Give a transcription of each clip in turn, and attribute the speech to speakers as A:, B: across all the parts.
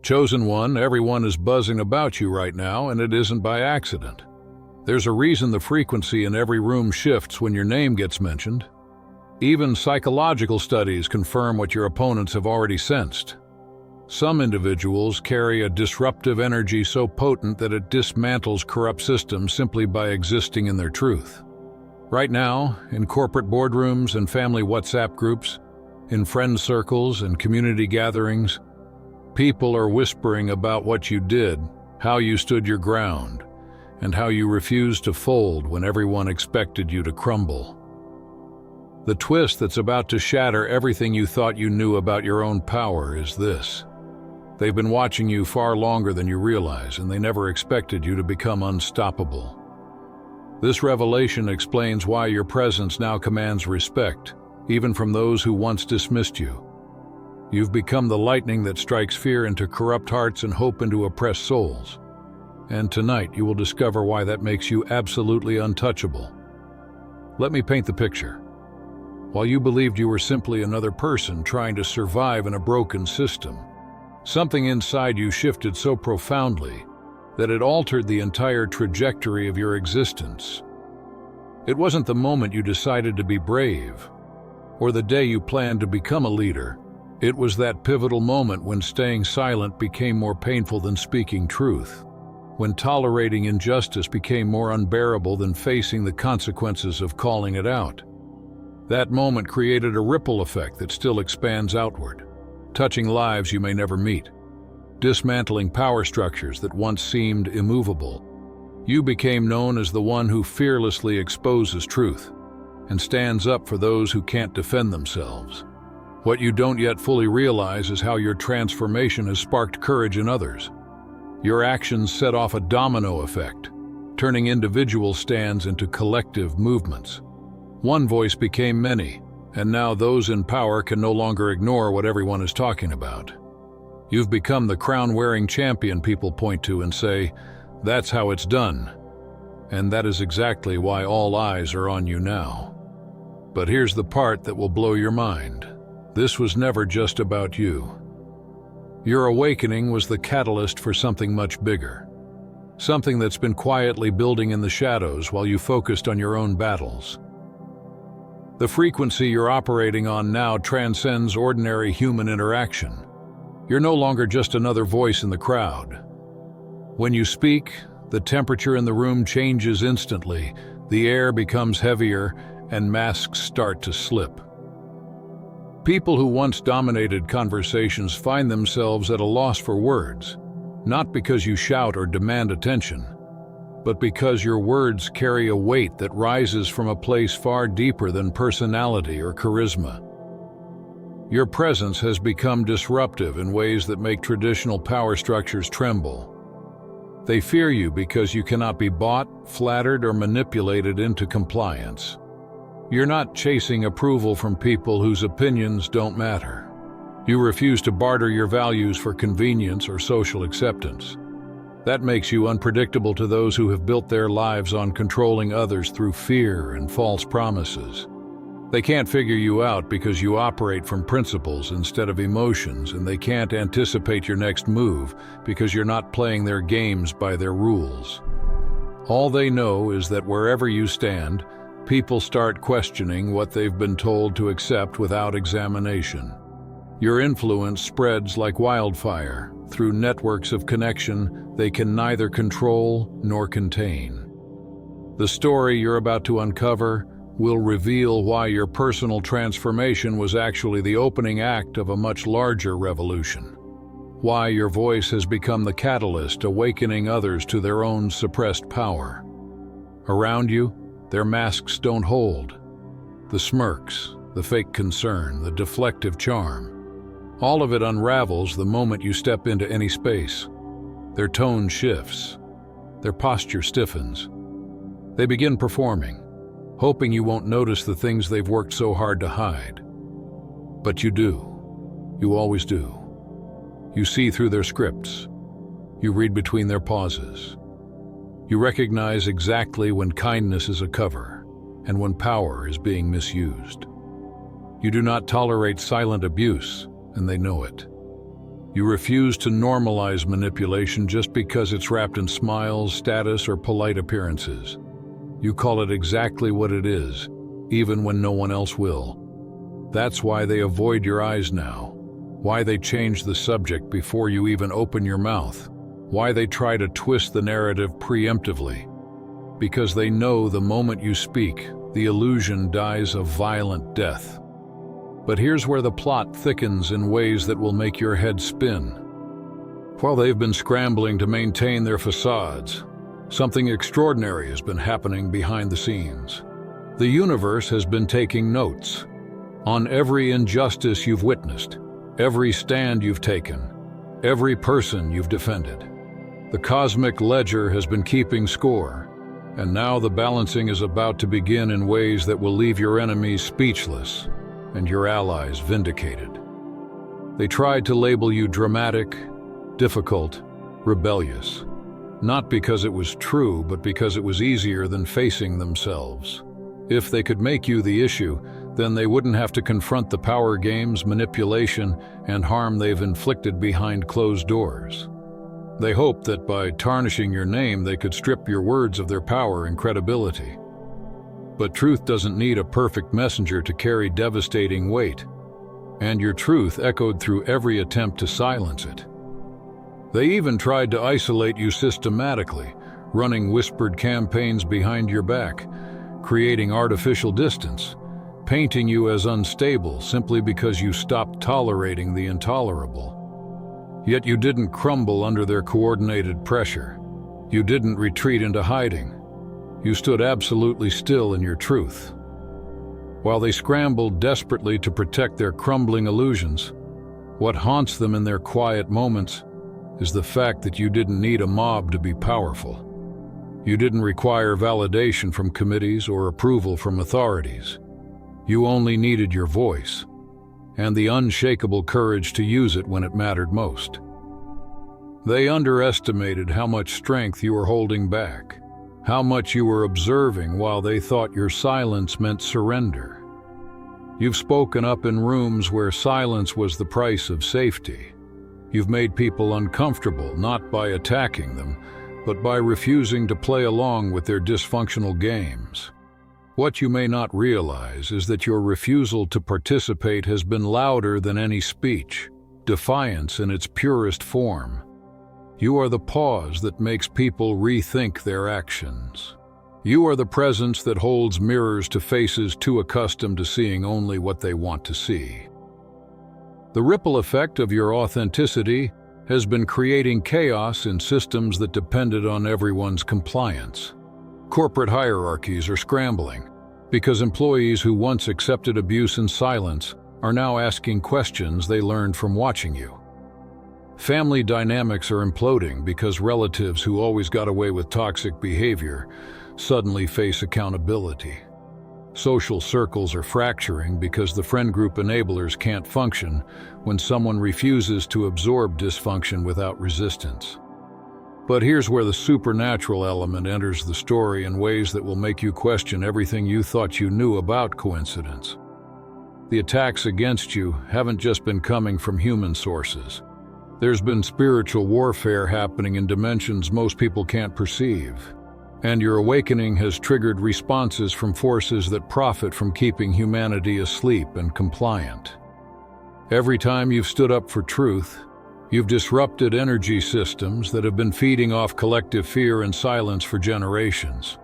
A: Chosen one, everyone is buzzing about you right now, and it isn't by accident. There's a reason the frequency in every room shifts when your name gets mentioned. Even psychological studies confirm what your opponents have already sensed. Some individuals carry a disruptive energy so potent that it dismantles corrupt systems simply by existing in their truth. Right now, in corporate boardrooms and family WhatsApp groups, in friend circles and community gatherings, people are whispering about what you did, how you stood your ground, and how you refused to fold when everyone expected you to crumble. The twist that's about to shatter everything you thought you knew about your own power is this. They've been watching you far longer than you realize, and they never expected you to become unstoppable. This revelation explains why your presence now commands respect, even from those who once dismissed you. You've become the lightning that strikes fear into corrupt hearts and hope into oppressed souls. And tonight you will discover why that makes you absolutely untouchable. Let me paint the picture. While you believed you were simply another person trying to survive in a broken system, something inside you shifted so profoundly that it altered the entire trajectory of your existence. It wasn't the moment you decided to be brave, or the day you planned to become a leader. It was that pivotal moment when staying silent became more painful than speaking truth, when tolerating injustice became more unbearable than facing the consequences of calling it out. That moment created a ripple effect that still expands outward, touching lives you may never meet, dismantling power structures that once seemed immovable. You became known as the one who fearlessly exposes truth and stands up for those who can't defend themselves. What you don't yet fully realize is how your transformation has sparked courage in others. Your actions set off a domino effect, turning individual stands into collective movements. One voice became many, and now those in power can no longer ignore what everyone is talking about. You've become the crown-wearing champion people point to and say, "That's how it's done." And that is exactly why all eyes are on you now. But here's the part that will blow your mind. This was never just about you. Your awakening was the catalyst for something much bigger. Something that's been quietly building in the shadows while you focused on your own battles. The frequency you're operating on now transcends ordinary human interaction. You're no longer just another voice in the crowd. When you speak, the temperature in the room changes instantly, the air becomes heavier, and masks start to slip. People who once dominated conversations find themselves at a loss for words, not because you shout or demand attention, but because your words carry a weight that rises from a place far deeper than personality or charisma. Your presence has become disruptive in ways that make traditional power structures tremble. They fear you because you cannot be bought, flattered, or manipulated into compliance. You're not chasing approval from people whose opinions don't matter. You refuse to barter your values for convenience or social acceptance. That makes you unpredictable to those who have built their lives on controlling others through fear and false promises. They can't figure you out because you operate from principles instead of emotions, and they can't anticipate your next move because you're not playing their games by their rules. All they know is that wherever you stand, people start questioning what they've been told to accept without examination. Your influence spreads like wildfire through networks of connection they can neither control nor contain. The story you're about to uncover will reveal why your personal transformation was actually the opening act of a much larger revolution. Why your voice has become the catalyst awakening others to their own suppressed power. Around you, their masks don't hold. The smirks, the fake concern, the deflective charm. All of it unravels the moment you step into any space. Their tone shifts. Their posture stiffens. They begin performing, hoping you won't notice the things they've worked so hard to hide. But you do. You always do. You see through their scripts. You read between their pauses. You recognize exactly when kindness is a cover and when power is being misused. You do not tolerate silent abuse, and they know it. You refuse to normalize manipulation just because it's wrapped in smiles, status, or polite appearances. You call it exactly what it is, even when no one else will. That's why they avoid your eyes now, why they change the subject before you even open your mouth, why they try to twist the narrative preemptively. Because they know the moment you speak, the illusion dies a violent death. But here's where the plot thickens in ways that will make your head spin. While they've been scrambling to maintain their facades, something extraordinary has been happening behind the scenes. The universe has been taking notes on every injustice you've witnessed, every stand you've taken, every person you've defended. The cosmic ledger has been keeping score, and now the balancing is about to begin in ways that will leave your enemies speechless and your allies vindicated. They tried to label you dramatic, difficult, rebellious, not because it was true, but because it was easier than facing themselves. If they could make you the issue, then they wouldn't have to confront the power games, manipulation, and harm they've inflicted behind closed doors. They hoped that by tarnishing your name, they could strip your words of their power and credibility. But truth doesn't need a perfect messenger to carry devastating weight, and your truth echoed through every attempt to silence it. They even tried to isolate you systematically, running whispered campaigns behind your back, creating artificial distance, painting you as unstable simply because you stopped tolerating the intolerable. Yet you didn't crumble under their coordinated pressure. You didn't retreat into hiding. You stood absolutely still in your truth. While they scrambled desperately to protect their crumbling illusions, what haunts them in their quiet moments is the fact that you didn't need a mob to be powerful. You didn't require validation from committees or approval from authorities. You only needed your voice and the unshakable courage to use it when it mattered most. They underestimated how much strength you were holding back, how much you were observing while they thought your silence meant surrender. You've spoken up in rooms where silence was the price of safety. You've made people uncomfortable not by attacking them, but by refusing to play along with their dysfunctional games. What you may not realize is that your refusal to participate has been louder than any speech, defiance in its purest form. You are the pause that makes people rethink their actions. You are the presence that holds mirrors to faces too accustomed to seeing only what they want to see. The ripple effect of your authenticity has been creating chaos in systems that depended on everyone's compliance. Corporate hierarchies are scrambling because employees who once accepted abuse in silence are now asking questions they learned from watching you. Family dynamics are imploding because relatives who always got away with toxic behavior suddenly face accountability. Social circles are fracturing because the friend group enablers can't function when someone refuses to absorb dysfunction without resistance. But here's where the supernatural element enters the story in ways that will make you question everything you thought you knew about coincidence. The attacks against you haven't just been coming from human sources. There's been spiritual warfare happening in dimensions most people can't perceive. And your awakening has triggered responses from forces that profit from keeping humanity asleep and compliant. Every time you've stood up for truth, you've disrupted energy systems that have been feeding off collective fear and silence for generations.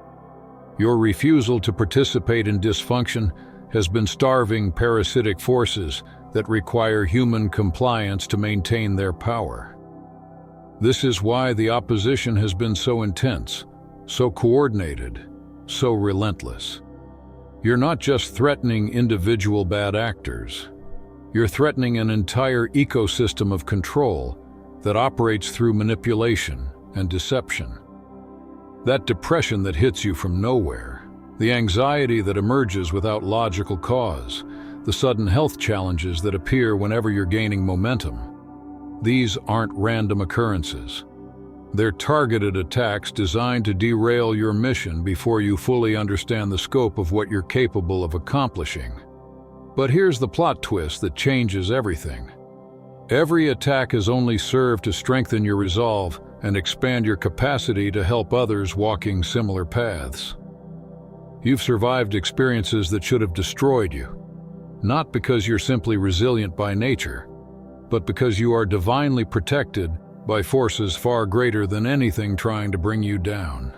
A: Your refusal to participate in dysfunction has been starving parasitic forces that require human compliance to maintain their power. This is why the opposition has been so intense, so coordinated, so relentless. You're not just threatening individual bad actors. You're threatening an entire ecosystem of control that operates through manipulation and deception. That depression that hits you from nowhere, the anxiety that emerges without logical cause, the sudden health challenges that appear whenever you're gaining momentum. These aren't random occurrences. They're targeted attacks designed to derail your mission before you fully understand the scope of what you're capable of accomplishing. But here's the plot twist that changes everything. Every attack has only served to strengthen your resolve and expand your capacity to help others walking similar paths. You've survived experiences that should have destroyed you, not because you're simply resilient by nature, but because you are divinely protected by forces far greater than anything trying to bring you down.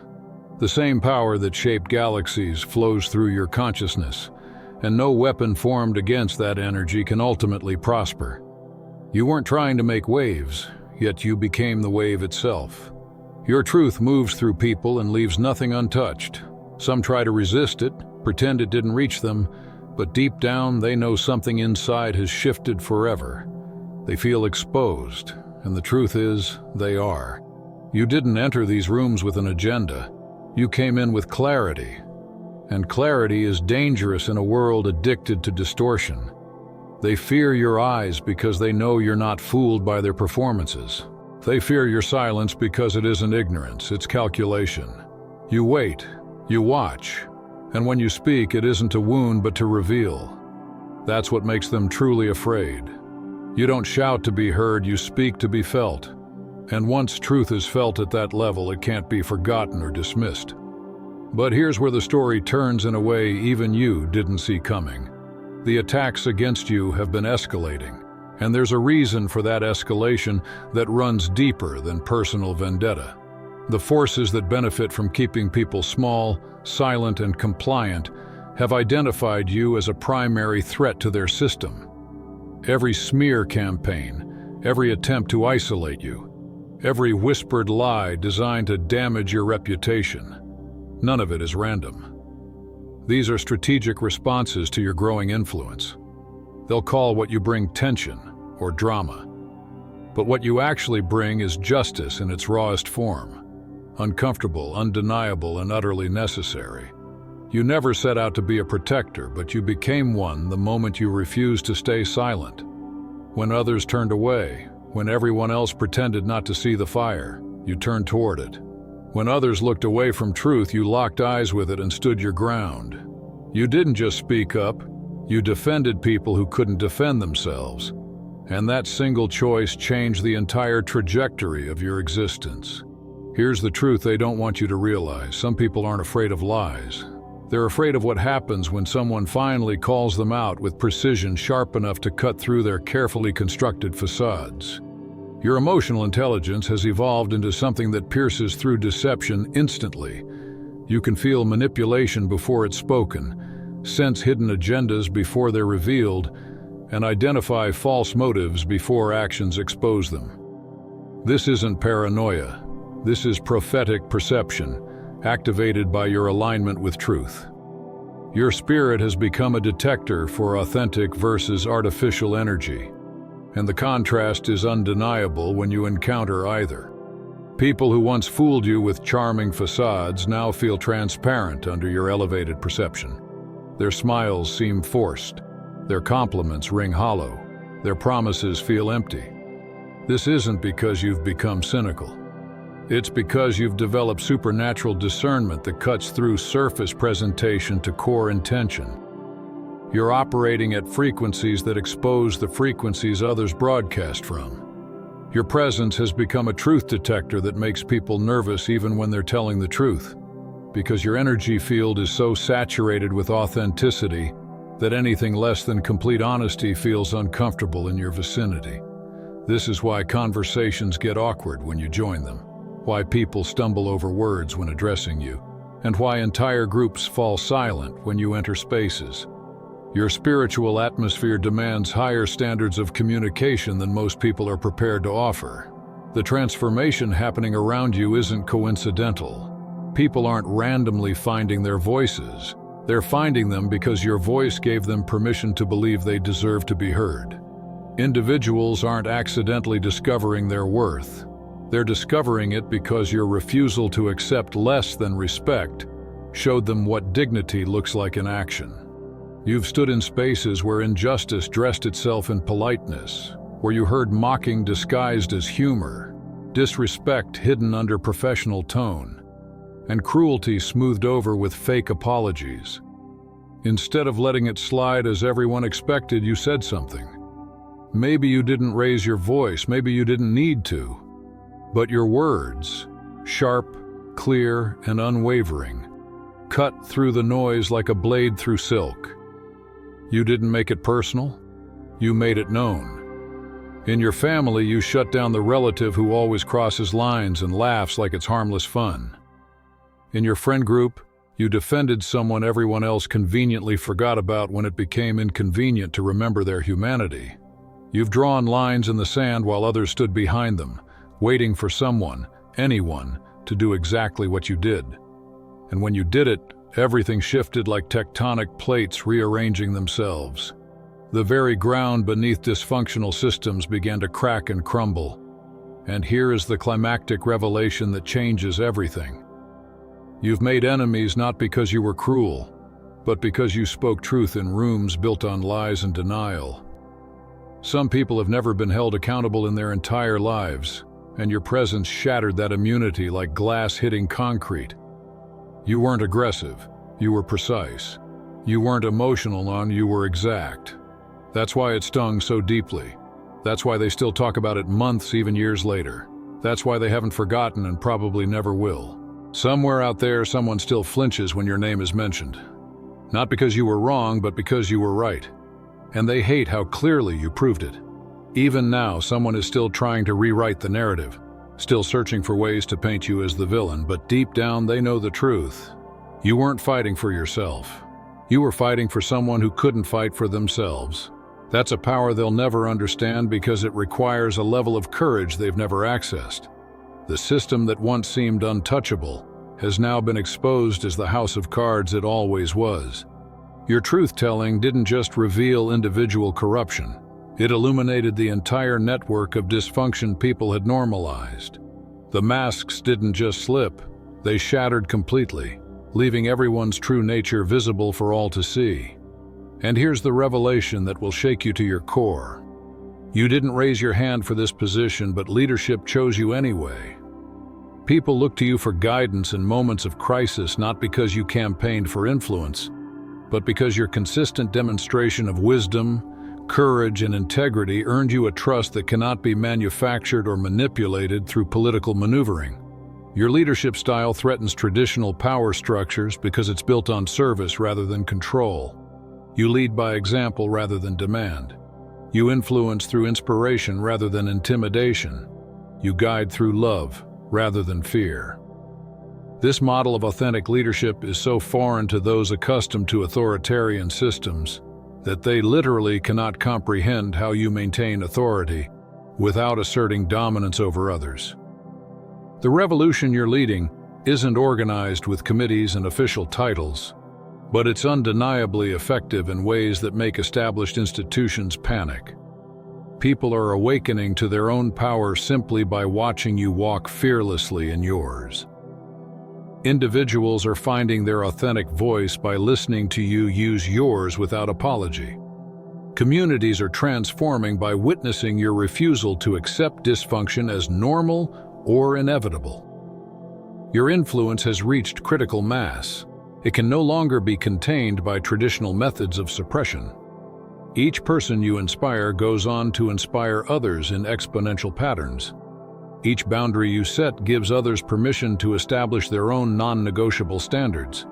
A: The same power that shaped galaxies flows through your consciousness, and no weapon formed against that energy can ultimately prosper. You weren't trying to make waves, yet you became the wave itself. Your truth moves through people and leaves nothing untouched. Some try to resist it, pretend it didn't reach them, but deep down they know something inside has shifted forever. They feel exposed, and the truth is, they are. You didn't enter these rooms with an agenda. You came in with clarity, and clarity is dangerous in a world addicted to distortion. They fear your eyes because they know you're not fooled by their performances. They fear your silence because it isn't ignorance, it's calculation. You wait, you watch, and when you speak, it isn't to wound but to reveal. That's what makes them truly afraid. You don't shout to be heard, you speak to be felt. And once truth is felt at that level, it can't be forgotten or dismissed. But here's where the story turns in a way even you didn't see coming. The attacks against you have been escalating, and there's a reason for that escalation that runs deeper than personal vendetta. The forces that benefit from keeping people small, silent, and compliant have identified you as a primary threat to their system. Every smear campaign, every attempt to isolate you, every whispered lie designed to damage your reputation, none of it is random. These are strategic responses to your growing influence. They'll call what you bring tension or drama. But what you actually bring is justice in its rawest form. Uncomfortable, undeniable, and utterly necessary. You never set out to be a protector, but you became one the moment you refused to stay silent. When others turned away, when everyone else pretended not to see the fire, you turned toward it. When others looked away from truth, you locked eyes with it and stood your ground. You didn't just speak up, you defended people who couldn't defend themselves. And that single choice changed the entire trajectory of your existence. Here's the truth they don't want you to realize. Some people aren't afraid of lies. They're afraid of what happens when someone finally calls them out with precision sharp enough to cut through their carefully constructed facades. Your emotional intelligence has evolved into something that pierces through deception instantly. You can feel manipulation before it's spoken, sense hidden agendas before they're revealed, and identify false motives before actions expose them. This isn't paranoia. This is prophetic perception, activated by your alignment with truth. Your spirit has become a detector for authentic versus artificial energy. And the contrast is undeniable when you encounter either. People who once fooled you with charming facades now feel transparent under your elevated perception. Their smiles seem forced. Their compliments ring hollow. Their promises feel empty. This isn't because you've become cynical. It's because you've developed supernatural discernment that cuts through surface presentation to core intention. You're operating at frequencies that expose the frequencies others broadcast from. Your presence has become a truth detector that makes people nervous even when they're telling the truth, because your energy field is so saturated with authenticity that anything less than complete honesty feels uncomfortable in your vicinity. This is why conversations get awkward when you join them, why people stumble over words when addressing you, and why entire groups fall silent when you enter spaces. Your spiritual atmosphere demands higher standards of communication than most people are prepared to offer. The transformation happening around you isn't coincidental. People aren't randomly finding their voices. They're finding them because your voice gave them permission to believe they deserve to be heard. Individuals aren't accidentally discovering their worth. They're discovering it because your refusal to accept less than respect showed them what dignity looks like in action. You've stood in spaces where injustice dressed itself in politeness, where you heard mocking disguised as humor, disrespect hidden under professional tone, and cruelty smoothed over with fake apologies. Instead of letting it slide as everyone expected, you said something. Maybe you didn't raise your voice, maybe you didn't need to. But your words, sharp, clear, and unwavering, cut through the noise like a blade through silk. You didn't make it personal, you made it known. In your family, you shut down the relative who always crosses lines and laughs like it's harmless fun. In your friend group, you defended someone everyone else conveniently forgot about when it became inconvenient to remember their humanity. You've drawn lines in the sand while others stood behind them, waiting for someone, anyone, to do exactly what you did. And when you did it, everything shifted like tectonic plates rearranging themselves. The very ground beneath dysfunctional systems began to crack and crumble. And here is the climactic revelation that changes everything. You've made enemies not because you were cruel, but because you spoke truth in rooms built on lies and denial. Some people have never been held accountable in their entire lives, and your presence shattered that immunity like glass hitting concrete. You weren't aggressive, you were precise. You weren't emotional, you were exact. That's why it stung so deeply. That's why they still talk about it months, even years later. That's why they haven't forgotten and probably never will. Somewhere out there, someone still flinches when your name is mentioned. Not because you were wrong, but because you were right. And they hate how clearly you proved it. Even now, someone is still trying to rewrite the narrative, still searching for ways to paint you as the villain, but deep down they know the truth. You weren't fighting for yourself. You were fighting for someone who couldn't fight for themselves. That's a power they'll never understand because it requires a level of courage they've never accessed. The system that once seemed untouchable has now been exposed as the house of cards it always was. Your truth-telling didn't just reveal individual corruption. It illuminated the entire network of dysfunction people had normalized. The masks didn't just slip, they shattered completely, leaving everyone's true nature visible for all to see. And here's the revelation that will shake you to your core. You didn't raise your hand for this position, but leadership chose you anyway. People look to you for guidance in moments of crisis, not because you campaigned for influence, but because your consistent demonstration of wisdom, courage, and integrity earned you a trust that cannot be manufactured or manipulated through political maneuvering. Your leadership style threatens traditional power structures because it's built on service rather than control. You lead by example rather than demand. You influence through inspiration rather than intimidation. You guide through love rather than fear. This model of authentic leadership is so foreign to those accustomed to authoritarian systems that they literally cannot comprehend how you maintain authority without asserting dominance over others. The revolution you're leading isn't organized with committees and official titles, but it's undeniably effective in ways that make established institutions panic. People are awakening to their own power simply by watching you walk fearlessly in yours. Individuals are finding their authentic voice by listening to you use yours without apology. Communities are transforming by witnessing your refusal to accept dysfunction as normal or inevitable. Your influence has reached critical mass. It can no longer be contained by traditional methods of suppression. Each person you inspire goes on to inspire others in exponential patterns. Each boundary you set gives others permission to establish their own non-negotiable standards.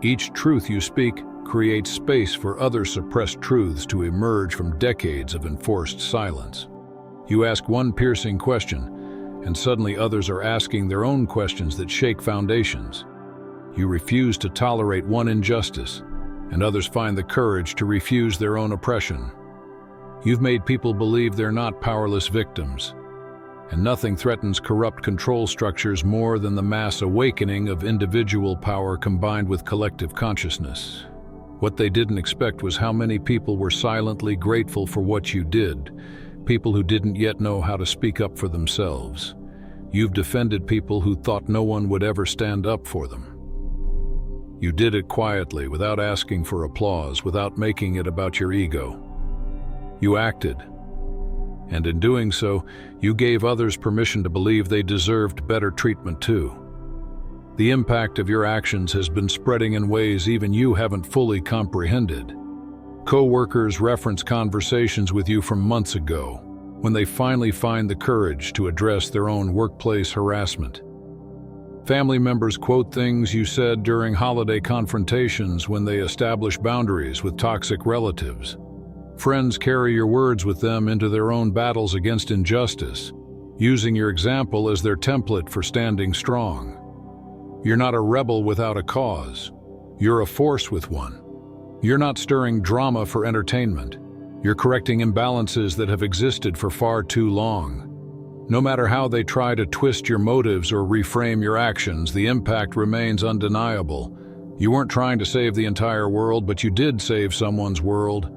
A: Each truth you speak creates space for other suppressed truths to emerge from decades of enforced silence. You ask one piercing question, and suddenly others are asking their own questions that shake foundations. You refuse to tolerate one injustice, and others find the courage to refuse their own oppression. You've made people believe they're not powerless victims, and nothing threatens corrupt control structures more than the mass awakening of individual power combined with collective consciousness. What they didn't expect was how many people were silently grateful for what you did, people who didn't yet know how to speak up for themselves. You've defended people who thought no one would ever stand up for them. You did it quietly, without asking for applause, without making it about your ego. You acted, and in doing so, you gave others permission to believe they deserved better treatment too. The impact of your actions has been spreading in ways even you haven't fully comprehended. Co-workers reference conversations with you from months ago, when they finally find the courage to address their own workplace harassment. Family members quote things you said during holiday confrontations when they establish boundaries with toxic relatives. Friends carry your words with them into their own battles against injustice, using your example as their template for standing strong. You're not a rebel without a cause. You're a force with one. You're not stirring drama for entertainment. You're correcting imbalances that have existed for far too long. No matter how they try to twist your motives or reframe your actions, the impact remains undeniable. You weren't trying to save the entire world, but you did save someone's world.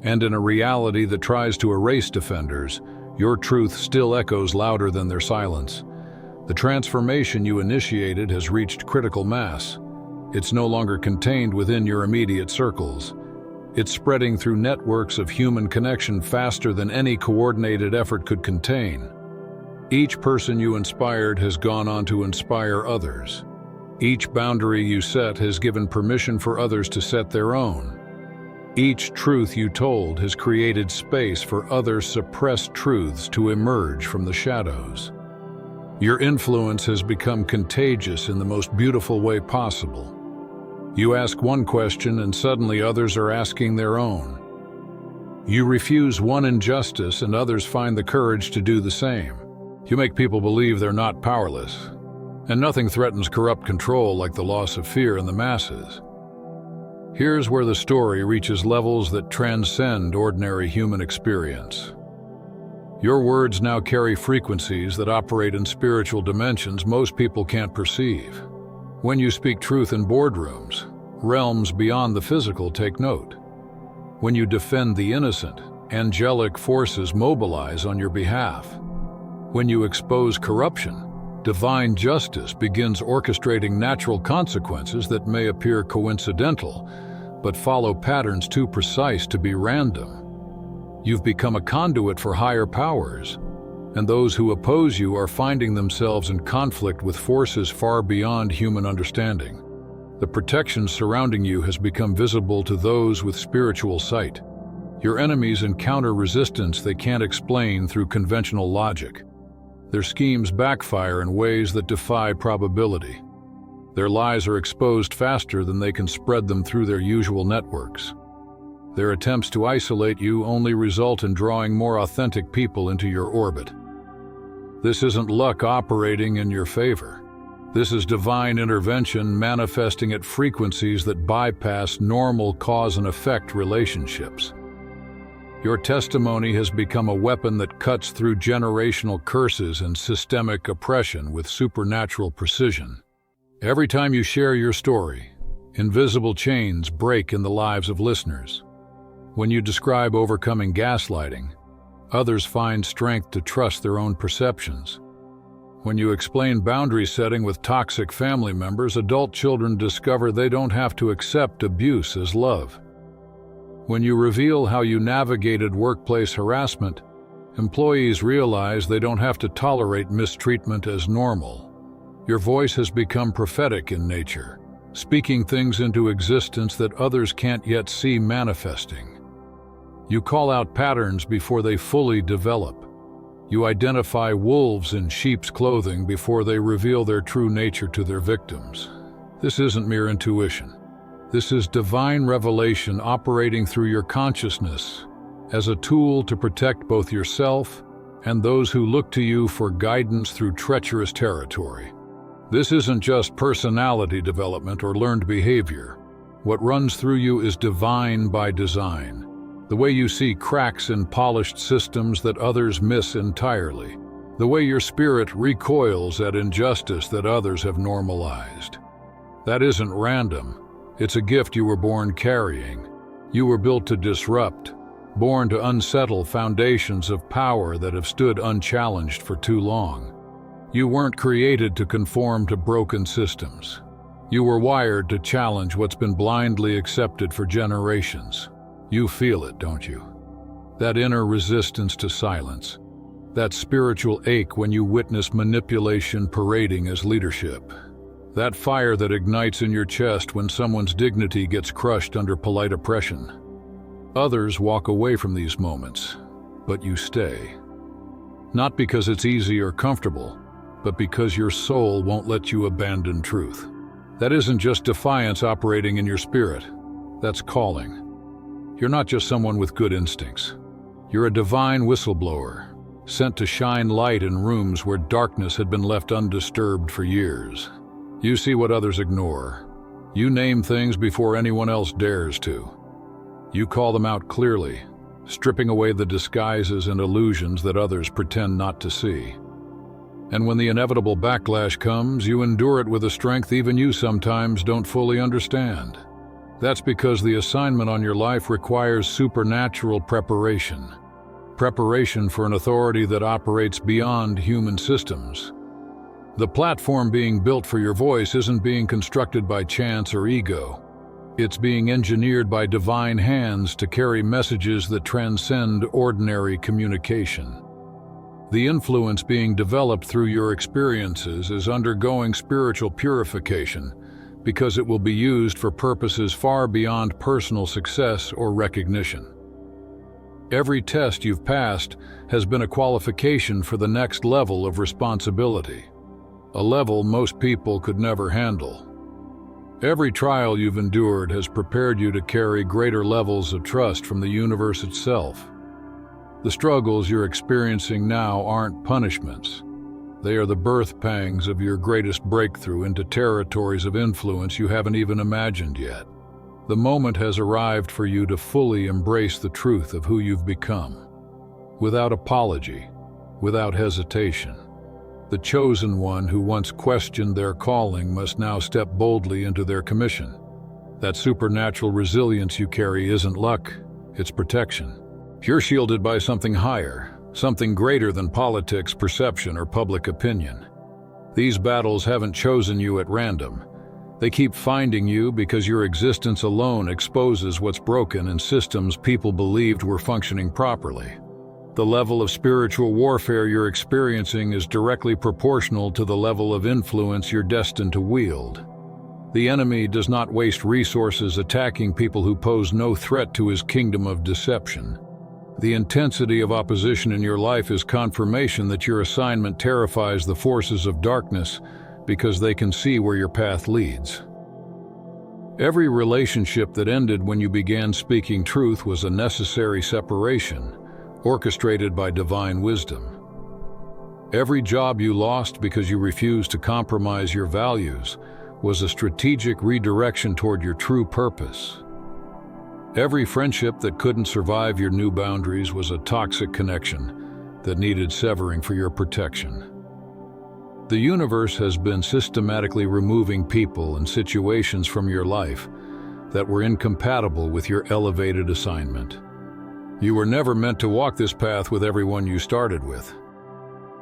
A: And in a reality that tries to erase defenders, your truth still echoes louder than their silence. The transformation you initiated has reached critical mass. It's no longer contained within your immediate circles. It's spreading through networks of human connection faster than any coordinated effort could contain. Each person you inspired has gone on to inspire others. Each boundary you set has given permission for others to set their own. Each truth you told has created space for other suppressed truths to emerge from the shadows. Your influence has become contagious in the most beautiful way possible. You ask one question and suddenly others are asking their own. You refuse one injustice and others find the courage to do the same. You make people believe they're not powerless, and nothing threatens corrupt control like the loss of fear in the masses. Here's where the story reaches levels that transcend ordinary human experience. Your words now carry frequencies that operate in spiritual dimensions most people can't perceive. When you speak truth in boardrooms, realms beyond the physical take note. When you defend the innocent, angelic forces mobilize on your behalf. When you expose corruption, divine justice begins orchestrating natural consequences that may appear coincidental, but follow patterns too precise to be random. You've become a conduit for higher powers, and those who oppose you are finding themselves in conflict with forces far beyond human understanding. The protection surrounding you has become visible to those with spiritual sight. Your enemies encounter resistance they can't explain through conventional logic. Their schemes backfire in ways that defy probability. Their lies are exposed faster than they can spread them through their usual networks. Their attempts to isolate you only result in drawing more authentic people into your orbit. This isn't luck operating in your favor. This is divine intervention manifesting at frequencies that bypass normal cause and effect relationships. Your testimony has become a weapon that cuts through generational curses and systemic oppression with supernatural precision. Every time you share your story, invisible chains break in the lives of listeners. When you describe overcoming gaslighting, others find strength to trust their own perceptions. When you explain boundary setting with toxic family members, adult children discover they don't have to accept abuse as love. When you reveal how you navigated workplace harassment, employees realize they don't have to tolerate mistreatment as normal. Your voice has become prophetic in nature, speaking things into existence that others can't yet see manifesting. You call out patterns before they fully develop. You identify wolves in sheep's clothing before they reveal their true nature to their victims. This isn't mere intuition. This is divine revelation operating through your consciousness as a tool to protect both yourself and those who look to you for guidance through treacherous territory. This isn't just personality development or learned behavior. What runs through you is divine by design. The way you see cracks in polished systems that others miss entirely. The way your spirit recoils at injustice that others have normalized. That isn't random. It's a gift you were born carrying. You were built to disrupt, born to unsettle foundations of power that have stood unchallenged for too long. You weren't created to conform to broken systems. You were wired to challenge what's been blindly accepted for generations. You feel it, don't you? That inner resistance to silence. That spiritual ache when you witness manipulation parading as leadership. That fire that ignites in your chest when someone's dignity gets crushed under polite oppression. Others walk away from these moments, but you stay. Not because it's easy or comfortable, but because your soul won't let you abandon truth. That isn't just defiance operating in your spirit. That's calling. You're not just someone with good instincts. You're a divine whistleblower, sent to shine light in rooms where darkness had been left undisturbed for years. You see what others ignore. You name things before anyone else dares to. You call them out clearly, stripping away the disguises and illusions that others pretend not to see. And when the inevitable backlash comes, you endure it with a strength even you sometimes don't fully understand. That's because the assignment on your life requires supernatural preparation. Preparation for an authority that operates beyond human systems. The platform being built for your voice isn't being constructed by chance or ego. It's being engineered by divine hands to carry messages that transcend ordinary communication. The influence being developed through your experiences is undergoing spiritual purification because it will be used for purposes far beyond personal success or recognition. Every test you've passed has been a qualification for the next level of responsibility, a level most people could never handle. Every trial you've endured has prepared you to carry greater levels of trust from the universe itself. The struggles you're experiencing now aren't punishments. They are the birth pangs of your greatest breakthrough into territories of influence you haven't even imagined yet. The moment has arrived for you to fully embrace the truth of who you've become. Without apology, without hesitation. The chosen one who once questioned their calling must now step boldly into their commission. That supernatural resilience you carry isn't luck, it's protection. You're shielded by something higher, something greater than politics, perception, or public opinion. These battles haven't chosen you at random. They keep finding you because your existence alone exposes what's broken in systems people believed were functioning properly. The level of spiritual warfare you're experiencing is directly proportional to the level of influence you're destined to wield. The enemy does not waste resources attacking people who pose no threat to his kingdom of deception. The intensity of opposition in your life is confirmation that your assignment terrifies the forces of darkness because they can see where your path leads. Every relationship that ended when you began speaking truth was a necessary separation, orchestrated by divine wisdom. Every job you lost because you refused to compromise your values was a strategic redirection toward your true purpose. Every friendship that couldn't survive your new boundaries was a toxic connection that needed severing for your protection. The universe has been systematically removing people and situations from your life that were incompatible with your elevated assignment. You were never meant to walk this path with everyone you started with.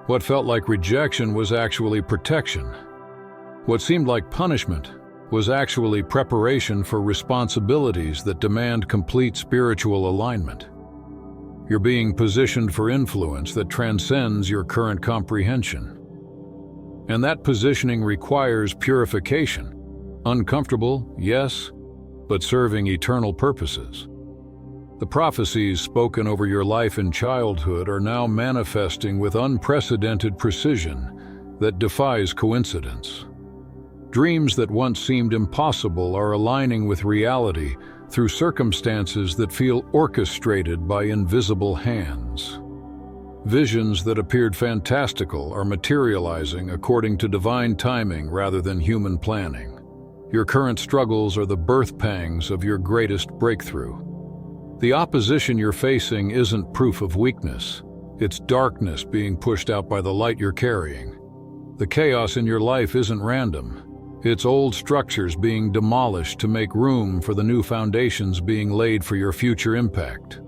A: What felt like rejection was actually protection. What seemed like punishment was actually preparation for responsibilities that demand complete spiritual alignment. You're being positioned for influence that transcends your current comprehension. And that positioning requires purification. Uncomfortable, yes, but serving eternal purposes. The prophecies spoken over your life in childhood are now manifesting with unprecedented precision that defies coincidence. Dreams that once seemed impossible are aligning with reality through circumstances that feel orchestrated by invisible hands. Visions that appeared fantastical are materializing according to divine timing rather than human planning. Your current struggles are the birth pangs of your greatest breakthrough. The opposition you're facing isn't proof of weakness. It's darkness being pushed out by the light you're carrying. The chaos in your life isn't random. It's old structures being demolished to make room for the new foundations being laid for your future impact.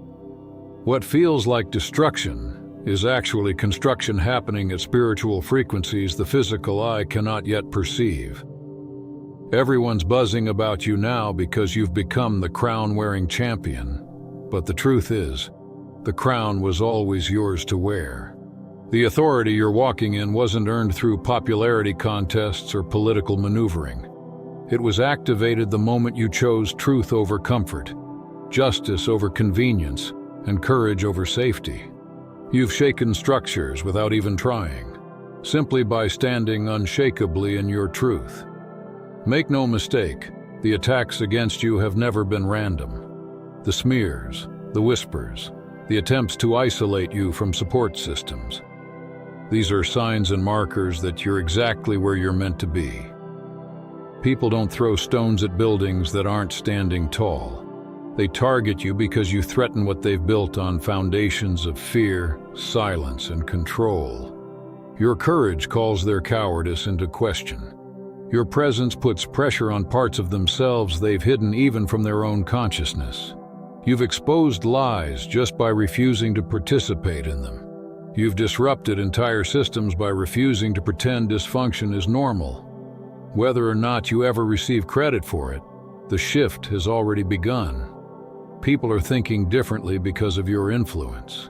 A: What feels like destruction is actually construction happening at spiritual frequencies the physical eye cannot yet perceive. Everyone's buzzing about you now because you've become the crown-wearing champion. But the truth is, the crown was always yours to wear. The authority you're walking in wasn't earned through popularity contests or political maneuvering. It was activated the moment you chose truth over comfort. justice over convenience, and courage over safety. You've shaken structures without even trying, simply by standing unshakably in your truth. Make no mistake, the attacks against you have never been random. The smears, the whispers, the attempts to isolate you from support systems. These are signs and markers that you're exactly where you're meant to be. People don't throw stones at buildings that aren't standing tall. They target you because you threaten what they've built on foundations of fear, silence, and control. Your courage calls their cowardice into question. Your presence puts pressure on parts of themselves they've hidden even from their own consciousness. You've exposed lies just by refusing to participate in them. You've disrupted entire systems by refusing to pretend dysfunction is normal. Whether or not you ever receive credit for it, the shift has already begun. People are thinking differently because of your influence.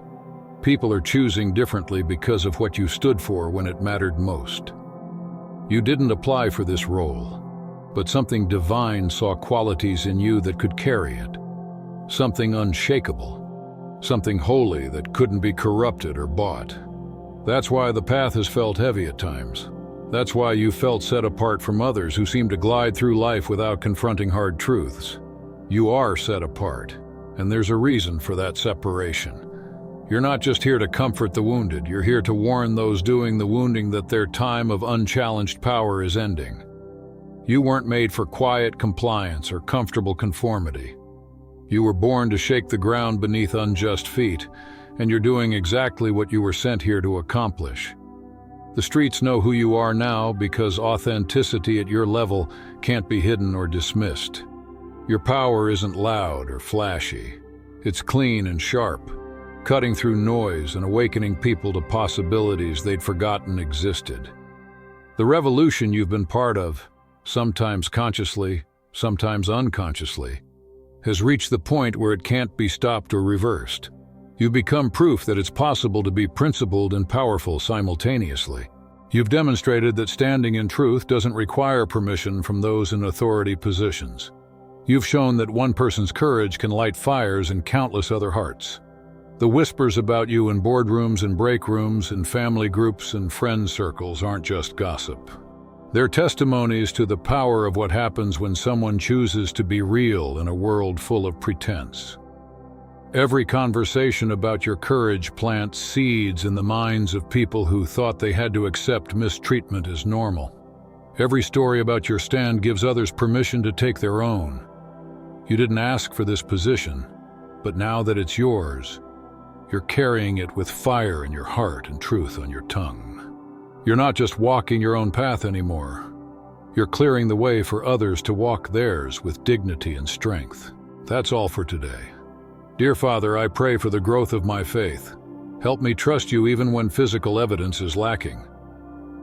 A: People are choosing differently because of what you stood for when it mattered most. You didn't apply for this role, but something divine saw qualities in you that could carry it. Something unshakable, something holy that couldn't be corrupted or bought. That's why the path has felt heavy at times. That's why you felt set apart from others who seem to glide through life without confronting hard truths. You are set apart, and there's a reason for that separation. You're not just here to comfort the wounded, you're here to warn those doing the wounding that their time of unchallenged power is ending. You weren't made for quiet compliance or comfortable conformity. You were born to shake the ground beneath unjust feet, and you're doing exactly what you were sent here to accomplish. The streets know who you are now because authenticity at your level can't be hidden or dismissed. Your power isn't loud or flashy. It's clean and sharp, cutting through noise and awakening people to possibilities they'd forgotten existed. The revolution you've been part of, sometimes consciously, sometimes unconsciously, has reached the point where it can't be stopped or reversed. You've become proof that it's possible to be principled and powerful simultaneously. You've demonstrated that standing in truth doesn't require permission from those in authority positions. You've shown that one person's courage can light fires in countless other hearts. The whispers about you in boardrooms and break rooms and family groups and friend circles aren't just gossip. They're testimonies to the power of what happens when someone chooses to be real in a world full of pretense. Every conversation about your courage plants seeds in the minds of people who thought they had to accept mistreatment as normal. Every story about your stand gives others permission to take their own. You didn't ask for this position, but now that it's yours, you're carrying it with fire in your heart and truth on your tongue. You're not just walking your own path anymore. You're clearing the way for others to walk theirs with dignity and strength. That's all for today. Dear Father, I pray for the growth of my faith. Help me trust you even when physical evidence is lacking.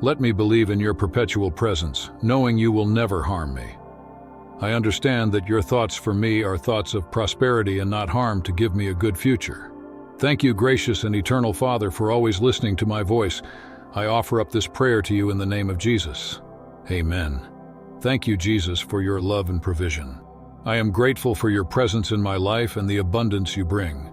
A: Let me believe in your perpetual presence, knowing you will never harm me. I understand that your thoughts for me are thoughts of prosperity and not harm to give me a good future. Thank you, gracious and eternal Father, for always listening to my voice. I offer up this prayer to you in the name of Jesus. Amen. Thank you, Jesus, for your love and provision. I am grateful for your presence in my life and the abundance you bring.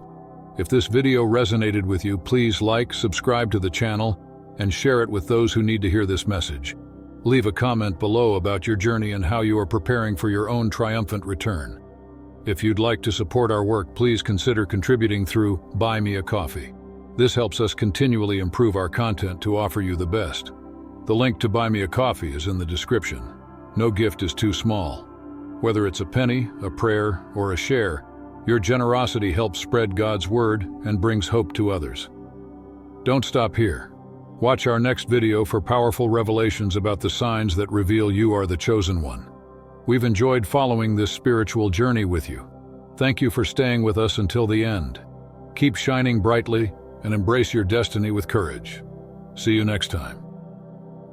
A: If this video resonated with you, please like, subscribe to the channel, and share it with those who need to hear this message. Leave a comment below about your journey and how you are preparing for your own triumphant return. If you'd like to support our work, please consider contributing through Buy Me a Coffee. This helps us continually improve our content to offer you the best. The link to Buy Me a Coffee is in the description. No gift is too small. Whether it's a penny, a prayer, or a share, your generosity helps spread God's word and brings hope to others. Don't stop here. Watch our next video for powerful revelations about the signs that reveal you are the chosen one. We've enjoyed following this spiritual journey with you. Thank you for staying with us until the end. Keep shining brightly and embrace your destiny with courage. See you next time.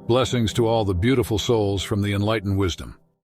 A: Blessings to all the beautiful souls from the Enlighten wisdom.